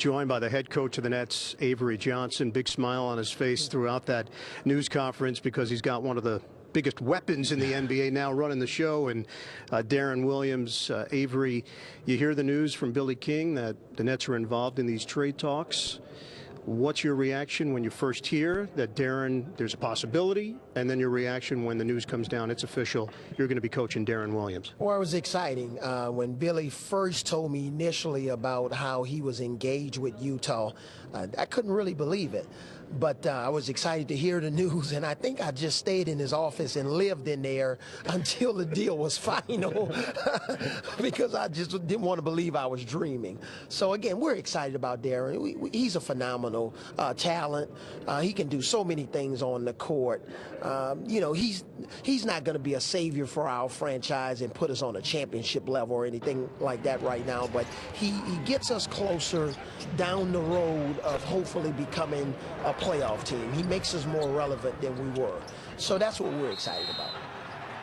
joined by the head coach of the Nets, Avery Johnson. Big smile on his face throughout that news conference because he's got one of the biggest weapons in the NBA now running the show, and Deron Williams. Avery, you hear the news from Billy King that the Nets are involved in these trade talks. What's your reaction when you first hear that Deron, there's a possibility, and then your reaction when the news comes down, it's official, you're going to be coaching Deron Williams? Well, it was exciting. When Billy first told me initially about how he was engaged with Utah, I couldn't really believe it. But I was excited to hear the news, and I think I just stayed in his office and lived in there until the deal was final because I just didn't want to believe I was dreaming. So, again, we're excited about Deron. He's a phenomenal talent. He can do so many things on the court. You know, he's not going to be a savior for our franchise and put us on a championship level or anything like that right now, but he gets us closer down the road of hopefully becoming a playoff team. He makes us more relevant than we were. So that's what we're excited about.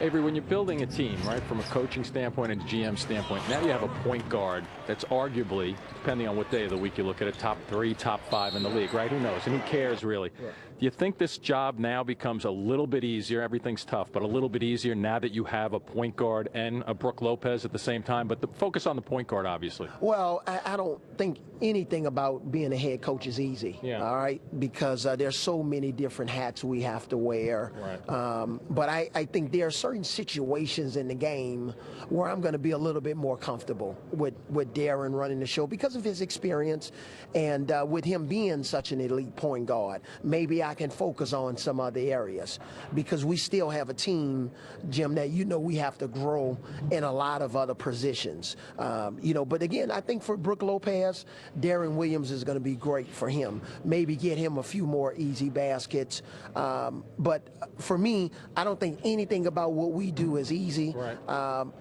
Avery, when you're building a team, right, from a coaching standpoint and a GM standpoint, now you have a point guard that's arguably, depending on what day of the week you look at it, top 3, top 5 in the league, right? Who knows? And who cares, really? Yeah. Do you think this job now becomes a little bit easier? Everything's tough, but a little bit easier now that you have a point guard and a Brook Lopez at the same time, but the focus on the point guard, obviously. Well, I don't think anything about being a head coach is easy, all right, because there's so many different hats we have to wear. Right. But I think there are certain situations in the game where I'm going to be a little bit more comfortable with Deron running the show because of his experience and with him being such an elite point guard. Maybe I can focus on some other areas because we still have a team, Jim, that we have to grow in a lot of other positions. But again, I think for Brook Lopez, Deron Williams is going to be great for him. Maybe get him a few more easy baskets. But for me, I don't think anything about what we do is easy. Right.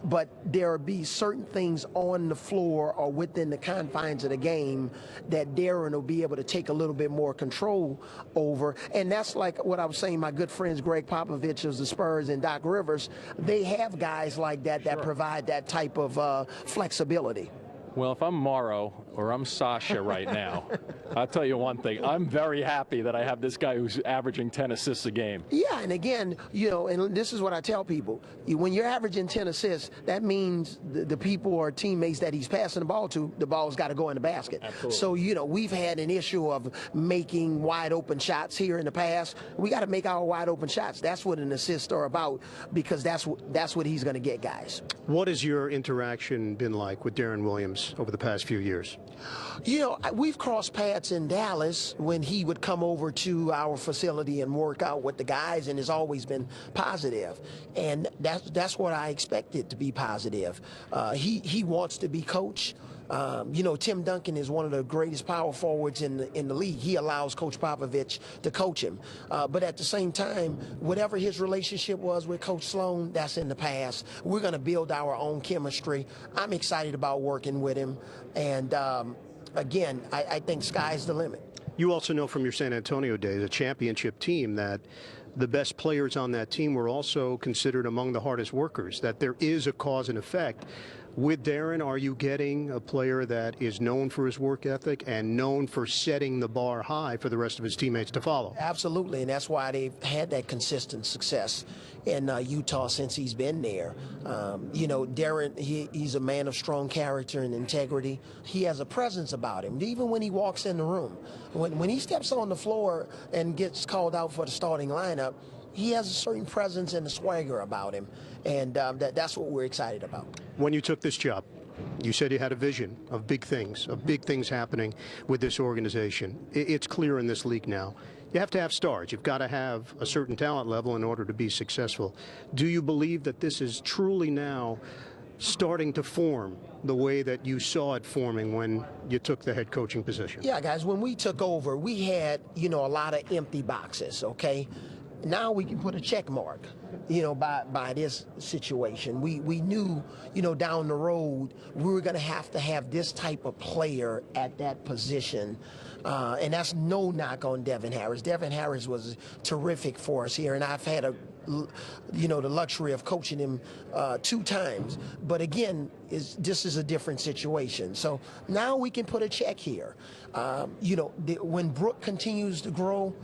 But there will be certain things on the floor or within the confines of the game that Deron will be able to take a little bit more control over. And that's like what I was saying, my good friends Greg Popovich of the Spurs and Doc Rivers, they have guys like that provide that type of flexibility. Well, if I'm Morrow or I'm Sasha right now, I'll tell you one thing. I'm very happy that I have this guy who's averaging 10 assists a game. Yeah, and again, and this is what I tell people. When you're averaging 10 assists, that means the people or teammates that he's passing the ball to, the ball's got to go in the basket. Absolutely. So, we've had an issue of making wide open shots here in the past. We got to make our wide open shots. That's what an assist are about because that's what he's going to get, guys. What has your interaction been like with Deron Williams over the past few years? We've crossed paths in Dallas when he would come over to our facility and work out with the guys, and it's always been positive. And that's what I expected to be positive. He wants to be coach. Tim Duncan is one of the greatest power forwards in the league. He allows Coach Popovich to coach him. But at the same time, whatever his relationship was with Coach Sloan, that's in the past. We're going to build our own chemistry. I'm excited about working with him. And, again, I think sky's the limit. You also know from your San Antonio days, a championship team, that the best players on that team were also considered among the hardest workers, that there is a cause and effect. With Deron, are you getting a player that is known for his work ethic and known for setting the bar high for the rest of his teammates to follow? Absolutely, and that's why they've had that consistent success in Utah since he's been there. Deron, he's a man of strong character and integrity. He has a presence about him, even when he walks in the room. When he steps on the floor and gets called out for the starting lineup, he has a certain presence and a swagger about him, and that's what we're excited about. When you took this job, you said you had a vision of big things happening with this organization. It's clear in this league now. You have to have stars. You've got to have a certain talent level in order to be successful. Do you believe that this is truly now starting to form the way that you saw it forming when you took the head coaching position? Yeah, guys, when we took over, we had, a lot of empty boxes, okay? now we can put a check mark, by this situation. We knew, down the road we were going to have this type of player at that position. And that's no knock on Devin Harris. Devin Harris was terrific for us here, and I've had the luxury of coaching him 2 times. But again, this is a different situation. So now we can put a check here. When Brooke continues to grow,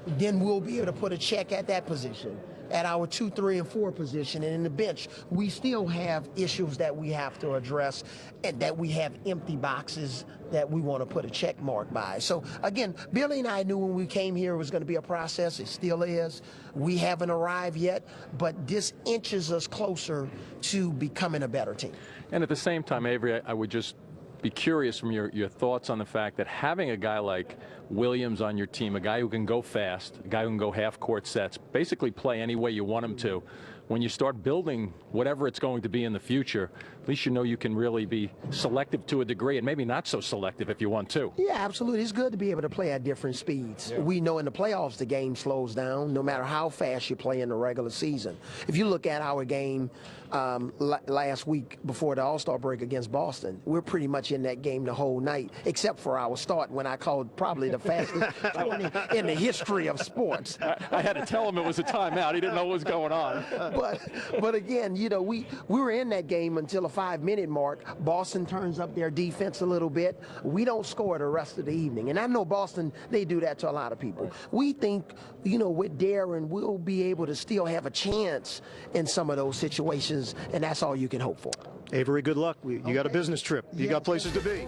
then we'll be able to put a check at that position, at our 2, 3, and 4 position. And in the bench, we still have issues that we have to address, and that we have empty boxes that we want to put a check mark by. So again, Billy and I knew when we came here it was going to be a process. It still is. We haven't arrived yet, but this inches us closer to becoming a better team. And at the same time, Avery, I would just be curious from your thoughts on the fact that having a guy like Williams on your team, a guy who can go fast, a guy who can go half-court sets, basically play any way you want him to, when you start building whatever it's going to be in the future, at least you know you can really be selective to a degree, and maybe not so selective if you want to. Yeah, absolutely. It's good to be able to play at different speeds. Yeah. We know in the playoffs the game slows down no matter how fast you play in the regular season. If you look at our game last week before the All-Star break against Boston, we're pretty much in that game the whole night, except for our start when I called probably the fastest 20 in the history of sports. I had to tell him it was a timeout. He didn't know what was going on. But again, we were in that game until the 5-minute mark. Boston turns up their defense a little bit. We don't score the rest of the evening. And I know Boston, they do that to a lot of people. Right. We think, with Deron, we'll be able to still have a chance in some of those situations, and that's all you can hope for. Avery, good luck. You got a business trip. You got places to be.